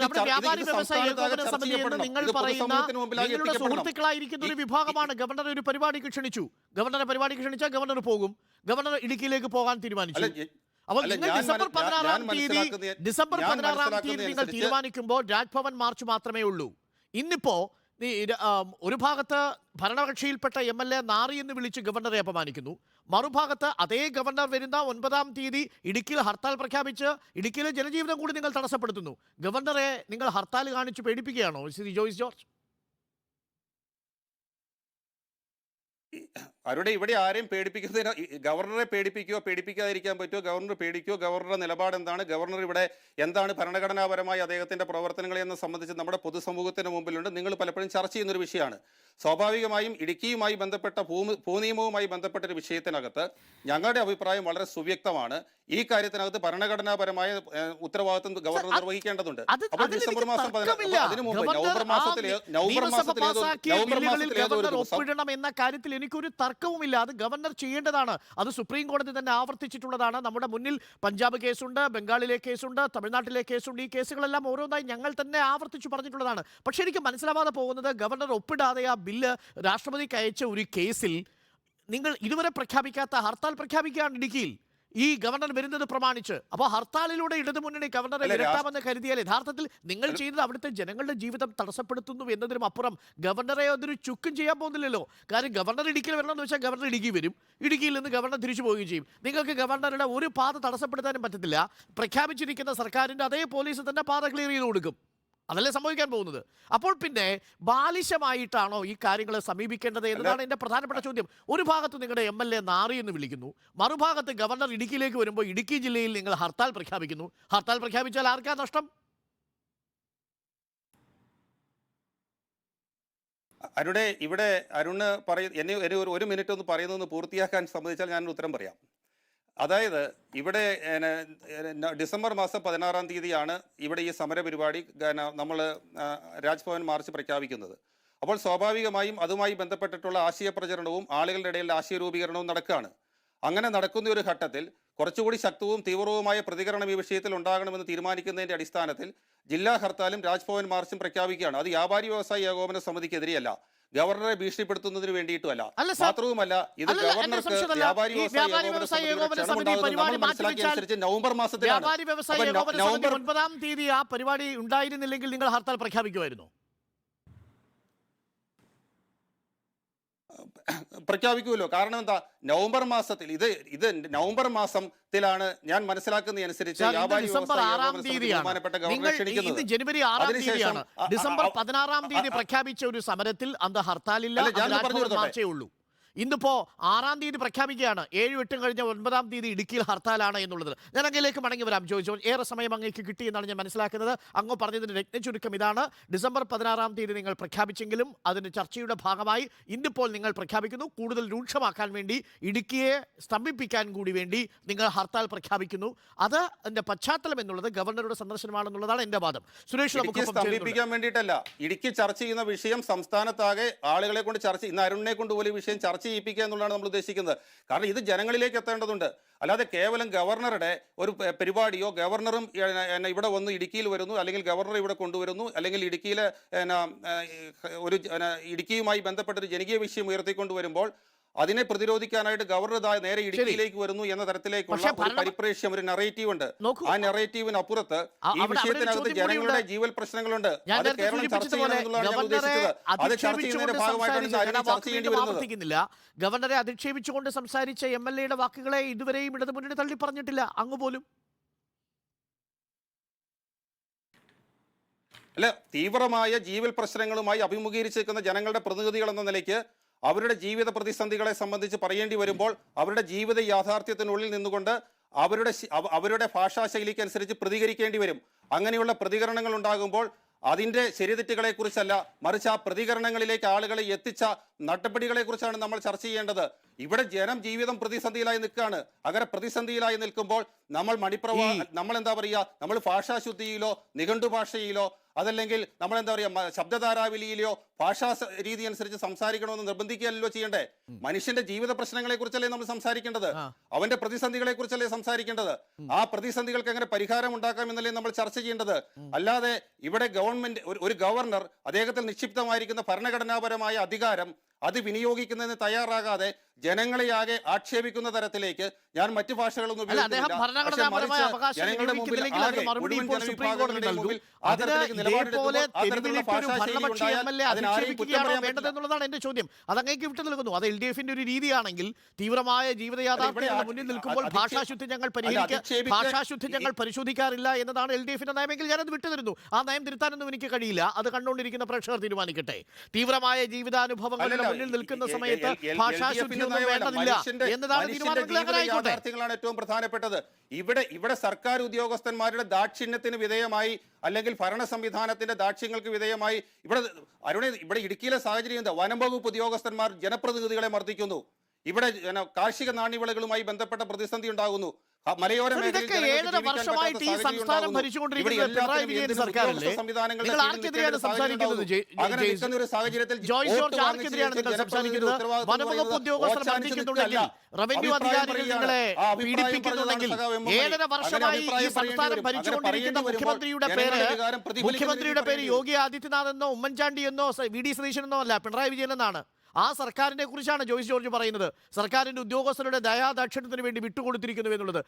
അവിടെ വ്യാപാരി വ്യവസായ ഏകോപന സമിതി എന്ന് നിങ്ങൾ പറയുന്ന നിങ്ങളുടെ സുഹൃത്തുക്കളായിരിക്കുന്ന ഒരു വിഭാഗമാണ് ഗവർണർ ഒരു പരിപാടിക്ക് ക്ഷണിച്ചു. ഗവർണറെ പരിപാടിക്ക് ക്ഷണിച്ചാൽ ഗവർണർ പോകും. ഗവർണർ ഇടുക്കിയിലേക്ക് പോകാൻ തീരുമാനിച്ചു. അപ്പോൾ നിങ്ങൾ ഡിസംബർ 16 തീയതി നിങ്ങൾ തീരുമാനിക്കുമ്പോൾ രാജ്ഭവൻ മാർച്ച് മാത്രമേ ഉള്ളൂ. ഇന്നിപ്പോ ഒരു ഭാഗത്ത് ഭരണകക്ഷിയിൽപ്പെട്ട MLA നാറി എന്ന് വിളിച്ച് ഗവർണറെ അപമാനിക്കുന്നു. മറുഭാഗത്ത് അതേ ഗവർണർ വരുന്ന 9-ാം തീയതി ഇടുക്കിയിൽ ഹർത്താൽ പ്രഖ്യാപിച്ച് ഇടുക്കിയിലെ ജനജീവിതം കൂടി നിങ്ങൾ തടസ്സപ്പെടുത്തുന്നു. ഗവർണറെ നിങ്ങൾ ഹർത്താൽ കാണിച്ച് പേടിപ്പിക്കുകയാണോ ശ്രീ ജോയ്സ് ജോർജ്? അവരുടെ ഇവിടെ ആരെയും പേടിപ്പിക്കുന്നതിന് ഗവർണറെ പേടിപ്പിക്കാതിരിക്കാൻ പറ്റുമോ? ഗവർണർ പേടിക്കോ? ഗവർണറുടെ നിലപാട് എന്താണ്? ഗവർണർ ഇവിടെ എന്താണ് ഭരണഘടനാപരമായി അദ്ദേഹത്തിന്റെ പ്രവർത്തനങ്ങളെ എന്ന് സംബന്ധിച്ച് നമ്മുടെ പൊതുസമൂഹത്തിന് മുമ്പിലുണ്ട്. നിങ്ങൾ പലപ്പോഴും ചർച്ച ചെയ്യുന്നൊരു വിഷയമാണ്. സ്വാഭാവികമായും ഇടുക്കിയുമായി ബന്ധപ്പെട്ട ഭൂനിയമവുമായി ബന്ധപ്പെട്ട ഒരു വിഷയത്തിനകത്ത് ഞങ്ങളുടെ അഭിപ്രായം വളരെ സുവ്യക്തമാണ്. ഈ കാര്യത്തിനകത്ത് ഭരണഘടനാപരമായ ഉത്തരവാദിത്വം ഗവർണർ നിർവഹിക്കേണ്ടതുണ്ട്. അപ്പോൾ ഡിസംബർ മാസം അതിനു മുമ്പ് നവംബർ മാസത്തിലെ എന്ന കാര്യത്തിൽ എനിക്കൊരു തർക്കവുമില്ല. അത് ഗവർണർ ചെയ്യേണ്ടതാണ്. അത് സുപ്രീം കോടതി തന്നെ ആവർത്തിച്ചിട്ടുള്ളതാണ്. നമ്മുടെ മുന്നിൽ പഞ്ചാബ് കേസുണ്ട്, ബംഗാളിലെ കേസുണ്ട്, തമിഴ്നാട്ടിലെ കേസുണ്ട്. ഈ കേസുകളെല്ലാം ഓരോന്നായി ഞങ്ങൾ തന്നെ ആവർത്തിച്ചു പറഞ്ഞിട്ടുള്ളതാണ്. പക്ഷെ എനിക്ക് മനസ്സിലാവാതെ പോകുന്നത് ഗവർണർ ഒപ്പിടാതെ ആ ബില്ല് രാഷ്ട്രപതിക്ക് അയച്ച ഒരു കേസിൽ നിങ്ങൾ ഇതുവരെ പ്രഖ്യാപിക്കാത്ത ഹർത്താൽ പ്രഖ്യാപിക്കുകയാണ് ഇടുക്കിയിൽ ഈ ഗവർണർ വരുന്നത് പ്രമാണിച്ച്. അപ്പോൾ ഹർത്താലിലൂടെ ഇടതുമുന്നണി ഗവർണറെ വിരട്ടാമെന്ന് കരുതിയാൽ യഥാർത്ഥത്തിൽ നിങ്ങൾ ചെയ്തത് അവിടുത്തെ ജനങ്ങളുടെ ജീവിതം തടസ്സപ്പെടുത്തുന്നു എന്നതിനും അപ്പുറം ഗവർണറെ അതൊരു ചുക്കും ചെയ്യാൻ പോകുന്നില്ലല്ലോ. കാര്യം ഗവർണർ ഇടുക്കിയിൽ വരണമെന്ന് വെച്ചാൽ ഗവർണർ ഇടുക്കി വരും, ഇടുക്കിയിൽ നിന്ന് ഗവർണർ തിരിച്ചു പോവുകയും ചെയ്യും. നിങ്ങൾക്ക് ഗവർണറുടെ ഒരു പാത തടസ്സപ്പെടുത്താനും പറ്റത്തില്ല. പ്രഖ്യാപിച്ചിരിക്കുന്ന സർക്കാരിൻ്റെ അതേ പോലീസ് തന്നെ പാത ക്ലിയർ ചെയ്ത് കൊടുക്കും. അതല്ലേ സംഭവിക്കാൻ പോകുന്നത്. അപ്പോൾ പിന്നെ ബാലിശമായിട്ടാണോ ഈ കാര്യങ്ങളെ സമീപിക്കേണ്ടത് എന്നതാണ് എൻ്റെ പ്രധാനപ്പെട്ട ചോദ്യം. ഒരു ഭാഗത്ത് നിങ്ങളുടെ MLA നാറി എന്ന് വിളിക്കുന്നു, മറുഭാഗത്ത് ഗവർണർ ഇടുക്കിയിലേക്ക് വരുമ്പോൾ ഇടുക്കി ജില്ലയിൽ നിങ്ങൾ ഹർത്താൽ പ്രഖ്യാപിക്കുന്നു. ഹർത്താൽ പ്രഖ്യാപിച്ചാൽ ആർക്കാ നഷ്ടം? ഇവിടെ അരുണ് എന്നെ ഒരു മിനിറ്റ് ഒന്ന് പറയുന്നതെന്ന് പൂർത്തിയാക്കാൻ സമ്മതിച്ചാൽ ഞാനൊരു ഉത്തരം പറയാം. അതായത് ഇവിടെ ഡിസംബർ മാസം 16-ാം തീയതിയാണ് ഇവിടെ ഈ സമര പരിപാടി നമ്മൾ രാജ്ഭവൻ മാർച്ച് പ്രഖ്യാപിക്കുന്നത്. അപ്പോൾ സ്വാഭാവികമായും അതുമായി ബന്ധപ്പെട്ടിട്ടുള്ള ആശയപ്രചരണവും ആളുകളുടെ ഇടയിൽ ആശയ രൂപീകരണവും നടക്കുകയാണ്. അങ്ങനെ നടക്കുന്ന ഒരു ഘട്ടത്തിൽ കുറച്ചുകൂടി ശക്തവും തീവ്രവുമായ പ്രതികരണം ഈ വിഷയത്തിൽ ഉണ്ടാകണമെന്ന് തീരുമാനിക്കുന്നതിൻ്റെ അടിസ്ഥാനത്തിൽ ജില്ലാ ഹർത്താലും രാജ്ഭവൻ മാർച്ചും പ്രഖ്യാപിക്കുകയാണ്. അത് വ്യാപാരി വ്യവസായി ഏകോപന സമിതിക്കെതിരെയല്ല, ഗവർണറെ ഭീഷണിപ്പെടുത്തുന്നതിന് വേണ്ടിയിട്ടുമല്ല. മാത്രവുമല്ല, ഇത് ഗവർണർക്ക് വ്യാപാരി വ്യവസായി ഏകോപന സമിതി മനസ്സിലാക്കിയനുസരിച്ച് നവംബർ മാസത്തിലാണ്. 9-ാം തീയതി ആ പരിപാടി ഉണ്ടായിരുന്നില്ലെങ്കിൽ നിങ്ങൾ ഹർത്താൽ പ്രഖ്യാപിക്കുമായിരുന്നു? പ്രഖ്യാപിക്കുമല്ലോ. കാരണം എന്താ, നവംബർ മാസത്തിൽ ഇത് നവംബർ മാസത്തിലാണ് ഞാൻ മനസ്സിലാക്കുന്നതനുസരിച്ച് ജനുവരി 6-ാം തീയതിയാണ്. ഡിസംബർ 16-ാം തീയതി പ്രഖ്യാപിച്ച ഒരു സമരത്തിൽ അന്ന് ഹർത്താലില്ല, മാർച്ചേ ഉള്ളൂ. ഇന്നിപ്പോൾ 6-ാം തീയതി പ്രഖ്യാപിക്കുകയാണ്. 7-8 കഴിഞ്ഞ 9-ാം തീയതി ഇടുക്കിയിൽ ഹർത്താലാണ് എന്നുള്ളത്. ഞാൻ അങ്ങയിലേക്ക് മടങ്ങി വരാം. ചോദിച്ചു ഏറെ സമയം അങ്ങേക്ക് കിട്ടിയെന്നാണ് ഞാൻ മനസ്സിലാക്കുന്നത്. അങ്ങ് പറഞ്ഞതിൻ്റെ രത്നചുരുക്കം ഇതാണ്: ഡിസംബർ 16-ാം തീയതി നിങ്ങൾ പ്രഖ്യാപിച്ചെങ്കിലും അതിന് ചർച്ചയുടെ ഭാഗമായി ഇന്നിപ്പോൾ നിങ്ങൾ പ്രഖ്യാപിക്കുന്നു. കൂടുതൽ രൂക്ഷമാക്കാൻ വേണ്ടി, ഇടുക്കിയെ സ്തംഭിപ്പിക്കാൻ കൂടി വേണ്ടി നിങ്ങൾ ഹർത്താൽ പ്രഖ്യാപിക്കുന്നു. അത് അതിൻ്റെ പശ്ചാത്തലം എന്നുള്ളത് ഗവർണറുടെ സന്ദർശനമാണെന്നുള്ളതാണ് എൻ്റെ വാദം. സുരേഷ്, നമുക്ക് സ്തംഭിപ്പിക്കാൻ വേണ്ടിയിട്ടല്ല, ഇടുക്കി ചർച്ച ചെയ്യുന്ന വിഷയം സംസ്ഥാനത്താകെ ആളുകളെ കൊണ്ട് ചർച്ച, ഇന്ന് അരുണിനെ കൊണ്ട് പോലും വിഷയം ചർച്ച ചെയ്യിപ്പിക്കുക എന്നുള്ളതാണ് നമ്മൾ ഉദ്ദേശിക്കുന്നത്. കാരണം ഇത് ജനങ്ങളിലേക്ക് എത്തേണ്ടതുണ്ട്. അല്ലാതെ കേവലം ഗവർണറുടെ ഒരു പരിപാടിയോ, ഗവർണറും ഇവിടെ വന്ന് ഇടുക്കിയിൽ വരുന്നു, അല്ലെങ്കിൽ ഗവർണർ ഇവിടെ കൊണ്ടുവരുന്നു, അല്ലെങ്കിൽ ഇടുക്കിയിലെ ഒരു ഇടുക്കിയുമായി ബന്ധപ്പെട്ടൊരു ജനകീയ വിഷയം ഉയർത്തിക്കൊണ്ടുവരുമ്പോൾ അതിനെ പ്രതിരോധിക്കാനായിട്ട് ഗവർണർ നേരെ ഇടുക്കിയിലേക്ക് വരുന്നു എന്ന തരത്തിലേക്കുള്ള ഒരു പരിപ്രേക്ഷ്യം, ഒരു നെറേറ്റീവ് ഉണ്ട്. ആ നെറേറ്റീവിന് അപ്പുറത്ത് ഈ വിഷയത്തിനകത്ത് ജനങ്ങളുടെ ജീവൽ പ്രശ്നങ്ങളുണ്ട്. അത് കേരളം ചർച്ച ചെയ്യണമെന്നുള്ളതാണ് ഞാൻ ഉദ്ദേശിച്ചത്. അത് ചർച്ച ചെയ്യുന്നതിന്റെ ഭാഗമായിട്ടാണ് ചർച്ച ചെയ്യേണ്ടി വരുന്നത്. ഗവർണറെ അധിക്ഷേപിച്ചുകൊണ്ട് സംസാരിച്ച MLAയുടെ വാക്കുകളെ ഇതുവരെയും ഇടതു മുന്നണി തള്ളി പറഞ്ഞിട്ടില്ല. അങ്ങ് പോലും അല്ല, തീവ്രമായ ജീവൽ പ്രശ്നങ്ങളുമായി അഭിമുഖീകരിച്ചിരിക്കുന്ന ജനങ്ങളുടെ പ്രതിനിധികൾ എന്ന നിലയ്ക്ക് അവരുടെ ജീവിത പ്രതിസന്ധികളെ സംബന്ധിച്ച് പറയേണ്ടി വരുമ്പോൾ അവരുടെ ജീവിത യാഥാർത്ഥ്യത്തിനുള്ളിൽ നിന്നുകൊണ്ട് അവരുടെ ഭാഷാശൈലിക്ക് അനുസരിച്ച് പ്രതികരിക്കേണ്ടി വരും. അങ്ങനെയുള്ള പ്രതികരണങ്ങൾ ഉണ്ടാകുമ്പോൾ അതിൻ്റെ ശരിതെറ്റുകളെ കുറിച്ചല്ല, മറിച്ച് ആ പ്രതികരണങ്ങളിലേക്ക് ആളുകളെ എത്തിച്ച നടപടികളെ കുറിച്ചാണ് നമ്മൾ ചർച്ച ചെയ്യേണ്ടത്. ഇവിടെ ജീവിതം പ്രതിസന്ധിയിലായി നിൽക്കുകയാണ്. അങ്ങനെ പ്രതിസന്ധിയിലായി നിൽക്കുമ്പോൾ നമ്മൾ എന്താ പറയുക, നമ്മൾ ഭാഷാശുദ്ധിയിലോ നിഘണ്ടു ഭാഷയിലോ അതല്ലെങ്കിൽ നമ്മൾ എന്താ പറയുക ശബ്ദധാരാവലിയിലെയോ ഭാഷാ രീതി അനുസരിച്ച് സംസാരിക്കണമെന്ന് നിർബന്ധിക്കുകയല്ലോ ചെയ്യണ്ടേ? മനുഷ്യന്റെ ജീവിത പ്രശ്നങ്ങളെ കുറിച്ചല്ലേ നമ്മൾ സംസാരിക്കേണ്ടത്, അവന്റെ പ്രതിസന്ധികളെ കുറിച്ചല്ലേ സംസാരിക്കേണ്ടത്. ആ പ്രതിസന്ധികൾക്ക് എങ്ങനെ പരിഹാരം ഉണ്ടാക്കാം എന്നല്ലേ നമ്മൾ ചർച്ച ചെയ്യേണ്ടത്. അല്ലാതെ ഇവിടെ ഗവൺമെന്റ് ഒരു ഗവർണർ അദ്ദേഹത്തിൽ നിക്ഷിപ്തമായിരിക്കുന്ന ഭരണഘടനാപരമായ അധികാരം അത് വിനിയോഗിക്കുന്നതിന് തയ്യാറാകാതെ ജനങ്ങളെയാകെ ആക്ഷേപിക്കുന്ന തരത്തിലേക്ക് ഞാൻ മറ്റു ഭാഷകളൊന്നും എന്നുള്ളതാണ് എന്റെ ചോദ്യം. അതങ്ങേക്ക് വിട്ടു നിൽക്കുന്നു. അത് LDF-ന്റെ ഒരു രീതിയാണെങ്കിൽ തീവ്രമായ ജീവിത യാഥാർത്ഥ്യങ്ങളുടെ മുന്നിൽ നിൽക്കുമ്പോൾ ഭാഷാശുദ്ധി ഞങ്ങൾ പരിശോധിക്കാറില്ല എന്നതാണ് LDF-ന്റെ നയമെങ്കിൽ ഞാനത് വിട്ടുതരുന്നു. ആ നയം തിരുത്താനൊന്നും എനിക്ക് കഴിയില്ല. അത് കണ്ടുകൊണ്ടിരിക്കുന്ന പ്രേക്ഷകർ തീരുമാനിക്കട്ടെ. തീവ്രമായ ജീവിതാനുഭവങ്ങളുടെ മുന്നിൽ നിൽക്കുന്ന സമയത്ത് ഭാഷാശുദ്ധിയൊന്നും വേണ്ടതില്ല എന്നതാണ് യാഥാർത്ഥ്യങ്ങളാണ് ഏറ്റവും പ്രധാനപ്പെട്ടത്. ഇവിടെ സർക്കാർ ഉദ്യോഗസ്ഥന്മാരുടെ ദാക്ഷിണ്യത്തിന് വിധേയമായി അല്ലെങ്കിൽ ഭരണ സംവിധാനത്തിന്റെ ദാക്ഷ്യങ്ങൾക്ക് വിധേയമായി ഇവിടെ ഇടുക്കിയിലെ സാഹചര്യം എന്താ? വനം വകുപ്പ് ഉദ്യോഗസ്ഥന്മാർ ജനപ്രതിനിധികളെ മർദ്ദിക്കുന്നു. ഇവിടെ കാർഷിക നാണ്യവിളകളുമായി ബന്ധപ്പെട്ട പ്രതിസന്ധി ഉണ്ടാകുന്നു. മലയോര വർഷമായിട്ട് ഈ സംസ്ഥാനം ഭരിച്ചുകൊണ്ടിരിക്കുന്നത് പിണറായി വിജയൻ സർക്കാരല്ലേ? നിങ്ങൾ ആർക്കെതിരെയാണ് സംസാരിക്കുന്നത്? ജോയ്സ് ജോർജ് ആർക്കെതിരെയാണ് നിങ്ങൾ സംസാരിക്കുന്നത്? വനംവകുപ്പ് ഉദ്യോഗസ്ഥർ മർദ്ദിക്കുന്നുണ്ടെങ്കിൽ, റവന്യൂ അധികാരികൾ നിങ്ങളെ പീഡിപ്പിക്കുന്നുണ്ടെങ്കിൽ, 7.5 വർഷമായി ഈ സംസ്ഥാനം ഭരിച്ചുകൊണ്ടിരിക്കുന്ന മുഖ്യമന്ത്രിയുടെ പേര് യോഗി ആദിത്യനാഥ് എന്നോ ഉമ്മൻചാണ്ടി എന്നോ VD സതീശൻ എന്നോ അല്ല, പിണറായി വിജയൻ എന്നാണ്. ആ സർക്കാരിനെ കുറിച്ചാണ് ജോയ്സ് ജോർജ് പറയുന്നത്. സർക്കാരിന്റെ ഉദ്യോഗസ്ഥരുടെ ദയാദാക്ഷിണ്യത്തിന് വേണ്ടി വിട്ടുകൊടുത്തിരിക്കുന്നു എന്നുള്ളത്.